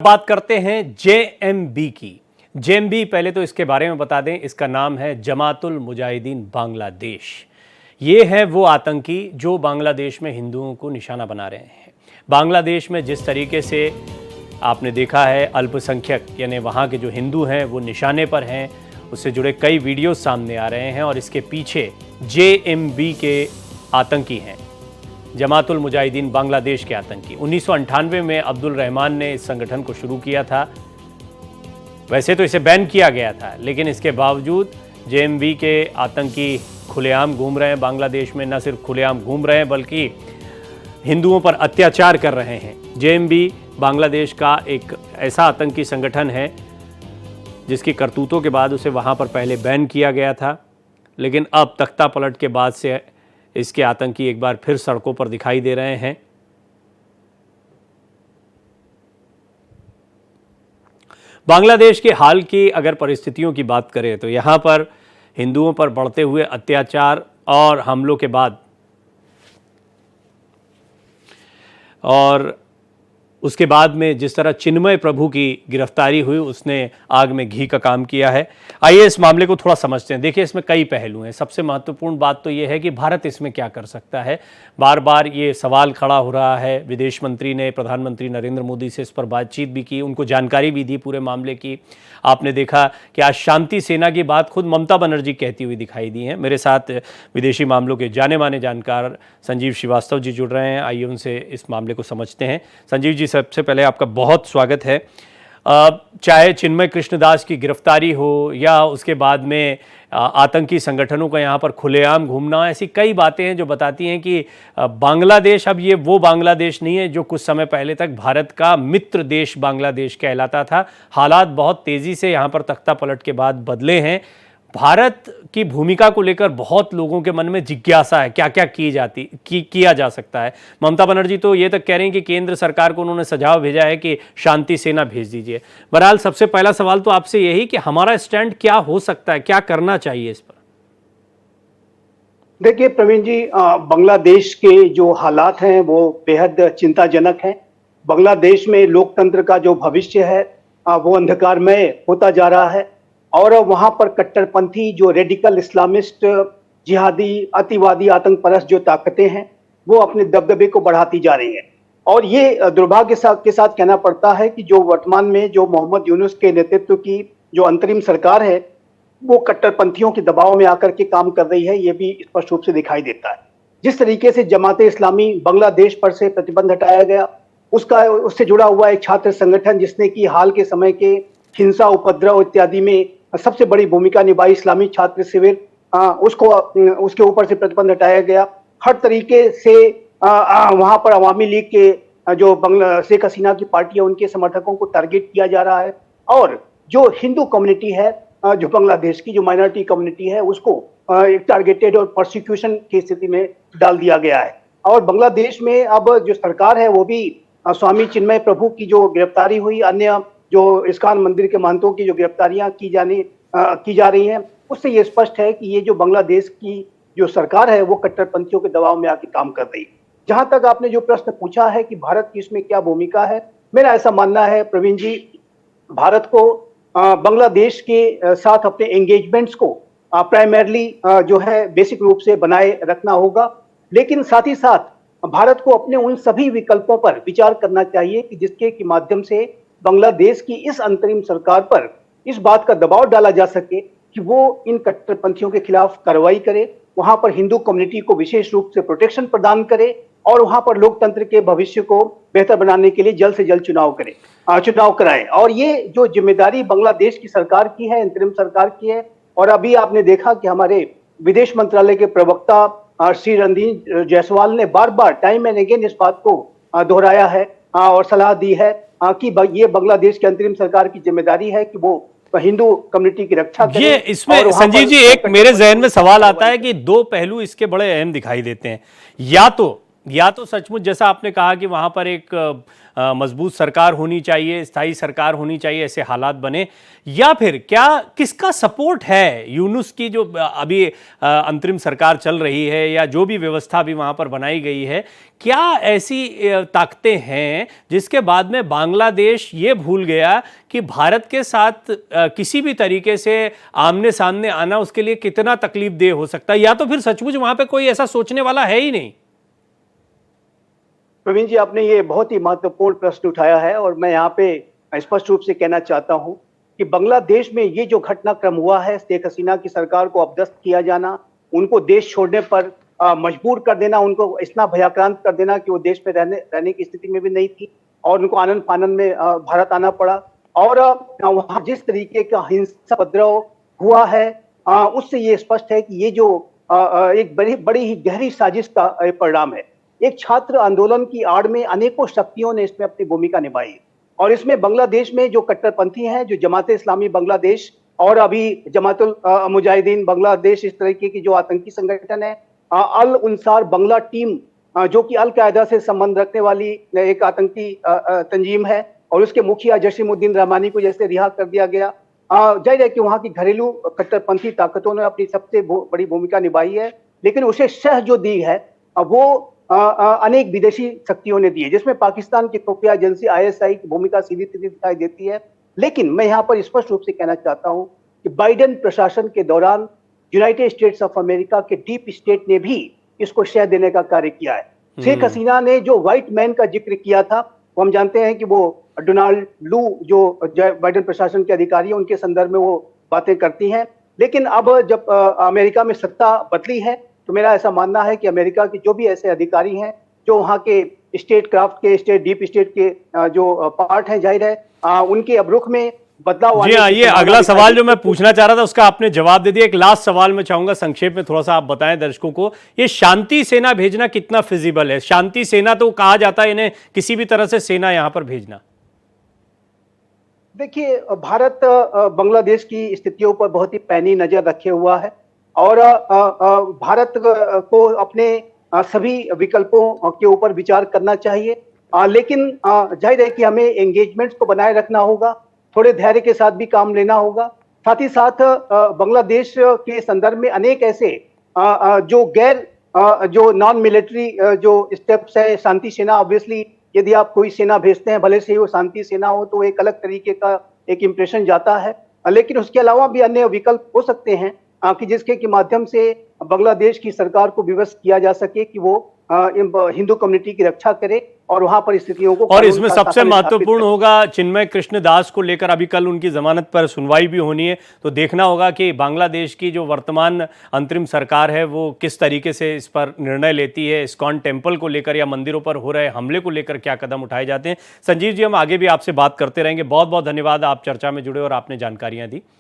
बात करते हैं जेएमबी की। जेएमबी, पहले तो इसके बारे में बता दें, इसका नाम है जमातुल मुजाहिदीन बांग्लादेश। ये है वो आतंकी जो बांग्लादेश में हिंदुओं को निशाना बना रहे हैं। बांग्लादेश में जिस तरीके से आपने देखा है अल्पसंख्यक यानी वहाँ के जो हिंदू हैं वो निशाने पर हैं, उससे जुड़े कई वीडियो सामने आ रहे हैं और इसके पीछे जेएमबी के आतंकी हैं, जमातुल मुजाहिदीन बांग्लादेश के आतंकी। 1998 में अब्दुल रहमान ने इस संगठन को शुरू किया था। वैसे तो इसे बैन किया गया था, लेकिन इसके बावजूद जेएमबी के आतंकी खुलेआम घूम रहे हैं बांग्लादेश में। न सिर्फ खुलेआम घूम रहे हैं बल्कि हिंदुओं पर अत्याचार कर रहे हैं। जेएमबी बांग्लादेश का एक ऐसा आतंकी संगठन है जिसकी करतूतों के बाद उसे वहाँ पर पहले बैन किया गया था, लेकिन अब तख्ता पलट के बाद से इसके आतंकी एक बार फिर सड़कों पर दिखाई दे रहे हैं। बांग्लादेश के हाल की अगर परिस्थितियों की बात करें तो यहाँ पर हिंदुओं पर बढ़ते हुए अत्याचार और हमलों के बाद और उसके बाद में जिस तरह चिन्मय प्रभु की गिरफ्तारी हुई, उसने आग में घी का काम किया है। आइए इस मामले को थोड़ा समझते हैं। देखिए, इसमें कई पहलू हैं। सबसे महत्वपूर्ण बात तो ये है कि भारत इसमें क्या कर सकता है। बार बार ये सवाल खड़ा हो रहा है। विदेश मंत्री ने प्रधानमंत्री नरेंद्र मोदी से इस पर बातचीत भी की, उनको जानकारी भी दी पूरे मामले की। आपने देखा कि आज शांति सेना की बात खुद ममता बनर्जी कहती हुई दिखाई दी है। मेरे साथ विदेशी मामलों के जाने माने जानकार संजीव श्रीवास्तव जी जुड़ रहे हैं। आइए उनसे इस मामले को समझते हैं। संजीव जी, सबसे पहले आपका बहुत स्वागत है। चाहे चिन्मय कृष्णदास की गिरफ्तारी हो या उसके बाद में आतंकी संगठनों का यहाँ पर खुलेआम घूमना, ऐसी कई बातें हैं जो बताती हैं कि बांग्लादेश अब ये वो बांग्लादेश नहीं है जो कुछ समय पहले तक भारत का मित्र देश बांग्लादेश कहलाता था। हालात बहुत तेज़ी से यहाँ पर तख्ता पलट के बाद बदले हैं। भारत की भूमिका को लेकर बहुत लोगों के मन में जिज्ञासा है, क्या क्या किया जा सकता है। ममता बनर्जी तो ये तक कह रही हैं कि केंद्र सरकार को उन्होंने सुझाव भेजा है कि शांति सेना भेज दीजिए। बहरहाल सबसे पहला सवाल तो आपसे यही कि हमारा स्टैंड क्या हो सकता है, क्या करना चाहिए इस पर। देखिए प्रवीण जी, बांग्लादेश के जो हालात हैं वो बेहद चिंताजनक हैं। बांग्लादेश में लोकतंत्र का जो भविष्य है वो अंधकारमय होता जा रहा है और वहां पर कट्टरपंथी जो रेडिकल इस्लामिस्ट, जिहादी, अतिवादी, आतंकपरस्त जो ताकतें हैं वो अपने दबदबे को बढ़ाती जा रही हैं। और ये दुर्भाग्य के साथ कहना पड़ता है कि जो वर्तमान में जो मोहम्मद यूनुस के नेतृत्व की जो अंतरिम सरकार है वो कट्टरपंथियों के दबाव में आकर के काम कर रही है, ये भी स्पष्ट रूप से दिखाई देता है। जिस तरीके से जमाते इस्लामी बांग्लादेश पर से प्रतिबंध हटाया गया, उससे जुड़ा हुआ एक छात्र संगठन जिसने कि हाल के समय के हिंसा, उपद्रव इत्यादि में सबसे बड़ी भूमिका निभाई, इस्लामी छात्र शिविर, उसके ऊपर से प्रतिबंध हटाया गया। हर तरीके से वहां पर अवामी लीग के जो शेख हसीना की पार्टी है उनके समर्थकों को टारगेट किया जा रहा है और जो हिंदू कम्युनिटी है, जो बांग्लादेश की जो माइनॉरिटी कम्युनिटी है, उसको एक टारगेटेड और प्रोसिक्यूशन की स्थिति में डाल दिया गया है। और बांग्लादेश में अब जो सरकार है वो भी स्वामी चिन्मय प्रभु की जो गिरफ्तारी हुई, अन्य जो इस्कॉन मंदिर के महंतों की जो गिरफ्तारियां की जा रही हैं, उससे ये स्पष्ट है कि ये जो बांग्लादेश की जो सरकार है वो कट्टरपंथियों के दबाव में आके काम कर रही है। जहां तक आपने जो प्रश्न पूछा है कि भारत की इसमें क्या भूमिका है, मेरा ऐसा मानना है प्रवीण जी, भारत को बांग्लादेश के साथ अपने एंगेजमेंट्स को प्राइमरली जो है बेसिक रूप से बनाए रखना होगा, लेकिन साथ ही साथ भारत को अपने उन सभी विकल्पों पर विचार करना चाहिए कि जिसके के माध्यम से बांग्लादेश की इस अंतरिम सरकार पर इस बात का दबाव डाला जा सके कि वो इन कट्टरपंथियों के खिलाफ कार्रवाई करे, वहां पर हिंदू कम्युनिटी को विशेष रूप से प्रोटेक्शन प्रदान करे और वहां पर लोकतंत्र के भविष्य को बेहतर बनाने के लिए जल्द से जल्द चुनाव कराए। और ये जो जिम्मेदारी बांग्लादेश की सरकार की है, अंतरिम सरकार की है। और अभी आपने देखा कि हमारे विदेश मंत्रालय के प्रवक्ता श्री रणधीर जायसवाल ने बार बार टाइम एंड अगेन इस बात को दोहराया है और सलाह दी है कि ये बांग्लादेश की अंतरिम सरकार की जिम्मेदारी है कि वो हिंदू कम्युनिटी की रक्षा करे। ये इसमें संजीव जी एक मेरे जहन में सवाल आता है कि दो पहलू इसके बड़े अहम दिखाई देते हैं। या तो या तो सचमुच जैसा आपने कहा कि वहां पर एक मजबूत सरकार होनी चाहिए, स्थायी सरकार होनी चाहिए, ऐसे हालात बने, या फिर क्या किसका सपोर्ट है यूनुस की जो अभी अंतरिम सरकार चल रही है, या जो भी व्यवस्था अभी वहां पर बनाई गई है, क्या ऐसी ताकतें हैं जिसके बाद में बांग्लादेश ये भूल गया कि भारत के साथ किसी भी तरीके से आमने सामने आना उसके लिए कितना तकलीफ देह हो सकता है, या तो फिर सचमुच वहां पे कोई ऐसा सोचने वाला है ही नहीं? प्रवीण जी, आपने ये बहुत ही महत्वपूर्ण प्रश्न उठाया है और मैं यहाँ पे स्पष्ट रूप से कहना चाहता हूँ कि बांग्लादेश में ये जो घटनाक्रम हुआ है, शेख हसीना की सरकार को अपदस्थ किया जाना, उनको देश छोड़ने पर मजबूर कर देना, उनको इतना भयाक्रांत कर देना कि वो देश में रहने की स्थिति में भी नहीं थी और उनको आनंद फानन में भारत आना पड़ा। और वहाँ जिस तरीके का हिंसा उपद्रव हुआ है, उससे ये स्पष्ट है कि ये जो एक बड़ी ही गहरी साजिश का परिणाम है। एक छात्र आंदोलन की आड़ में अनेकों शक्तियों ने इसमें अपनी भूमिका निभाई और इसमें बांग्लादेश में जो कट्टरपंथी हैं, जो जमात इस्लामी बांग्लादेश और अभी जमातुल मुजाहिदीन बांग्लादेश, इस तरीके की जो आतंकी संगठन है, अल उनसार बांग्ला टीम, जो कि अल कायदा से संबंध रखने वाली एक आतंकी तंजीम है, और उसके मुखिया जसीमुद्दीन रहमानी को जैसे रिहा कर दिया गया। जाहिर है कि वहां की घरेलू कट्टरपंथी ताकतों ने अपनी सबसे बड़ी भूमिका निभाई है, लेकिन उसे शह जो दी है वो अनेक विदेशी शक्तियों ने दी है, जिसमें पाकिस्तान की खुफिया एजेंसी आईएसआई की भूमिका सीधी सीधी दिखाई देती है। लेकिन मैं यहाँ पर स्पष्ट रूप से कहना चाहता हूँ कि बाइडेन प्रशासन के दौरान यूनाइटेड स्टेट्स ऑफ अमेरिका के डीप स्टेट ने भी इसको शह देने का कार्य किया है। शेख हसीना ने जो व्हाइट मैन का जिक्र किया था, वो हम जानते हैं कि वो डोनाल्ड लू जो बाइडेन प्रशासन के अधिकारी हैं, उनके संदर्भ में वो बातें करती हैं। लेकिन अब जब अमेरिका में सत्ता बदली है, तो मेरा ऐसा मानना है कि अमेरिका के जो भी ऐसे अधिकारी हैं जो वहाँ के स्टेट क्राफ्ट के, स्टेट डीप स्टेट के जो पार्ट हैं, जाहिर है उनके अब रुख में बदलाव जी आने हाँ, की ये संभावना अगला दिखाई सवाल देती जो मैं है। पूछना चाह रहा था उसका आपने जवाब दे दिया। एक लास्ट सवाल मैं चाहूंगा, संक्षेप में थोड़ा सा आप बताएं दर्शकों को, ये शांति सेना भेजना कितना फिजिबल है? शांति सेना तो कहा जाता है इन्हें किसी भी तरह से सेना यहां पर भेजना। देखिए, भारत बांग्लादेश की स्थितियों पर बहुत ही पैनी नजर रखे हुआ है और भारत को अपने सभी विकल्पों के ऊपर विचार करना चाहिए। लेकिन जाहिर है कि हमें एंगेजमेंट्स को बनाए रखना होगा, थोड़े धैर्य के साथ भी काम लेना होगा। साथ ही साथ बांग्लादेश के संदर्भ में अनेक ऐसे जो जो नॉन मिलिट्री जो स्टेप्स है, शांति सेना, ऑब्वियसली यदि आप कोई सेना भेजते हैं, भले से ही वो शांति सेना हो, तो एक अलग तरीके का एक इंप्रेशन जाता है। लेकिन उसके अलावा भी अन्य विकल्प हो सकते हैं कि जिसके के माध्यम से बांग्लादेश की सरकार को विवश किया जा सके कि वो हिंदू कम्युनिटी की रक्षा करे और वहां पर स्थितियों को, और इसमें कानून का सबसे शासन स्थापित महत्वपूर्ण करे। होगा चिन्मय कृष्ण दास को लेकर, अभी कल उनकी जमानत पर सुनवाई भी होनी है, तो देखना होगा कि बांग्लादेश की जो वर्तमान अंतरिम सरकार है वो किस तरीके से इस पर निर्णय लेती है, इस्कॉन टेम्पल को लेकर या मंदिरों पर हो रहे हमले को लेकर क्या कदम उठाए जाते हैं। संजीव जी, हम आगे भी आपसे बात करते रहेंगे। बहुत बहुत धन्यवाद, आप चर्चा में जुड़े और आपने जानकारियां दी।